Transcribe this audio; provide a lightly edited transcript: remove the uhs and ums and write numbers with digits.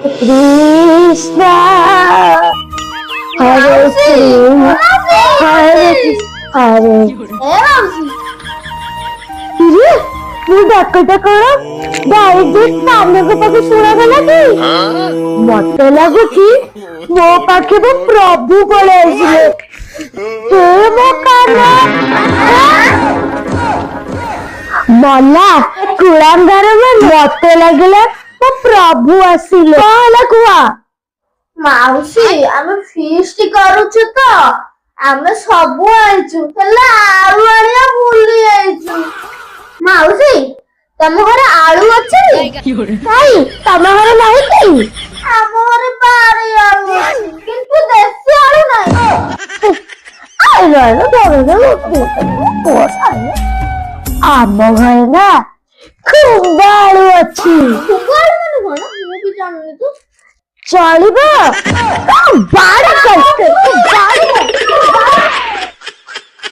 কৃষ্ণ হরে কৃষ্ণ হরে হরে ମୁଁ ଡାକଟା କଣ ଡାଇରେକ୍ଟ କାନକୁ ତାକୁ ଶୁଣାଗଲା କି ମତେ ଲାଗୁଛି ମୋ ପାଖରେ ପ୍ରଭୁ ପଳେଇ ଆସିଲେ ହେ ମୋ କାନ ମଲା କୁଳାଙ୍ଗାର ମତେ ଲାଗିଲା ମୋ ପ୍ରଭୁ ଆସିଲେ କଣ ହେଲା କୁହ ମାଉସୀ ଆମେ ଫିଷ୍ଟ କରୁଛୁ ତ ଆମେ ସବୁ ଆଇଛୁ ହେଲେ ଆଳୁ ଆଣିବା ଭୁଲି ଯାଇଛୁ। ମାଉସୀ ତମ ଘରେ ଆଳୁ ଅଛି କାଇଁ ତମ ଘରେ ନାହିଁ କି ଆମ ଘରେ ବାରି ଆଳୁ ଅଛି କିନ୍ତୁ ଦେଶୀ ଆଳୁ ନାହିଁ। ଆମ ଘରେ ନା ଖୁମ୍ବ ଆଳୁ ଅଛି ଭୁଗ ଆଳୁ ମାନେ କଣ ମୁଁ ବି ଜାଣୁନି ତ ଚଳିବ ବାଳ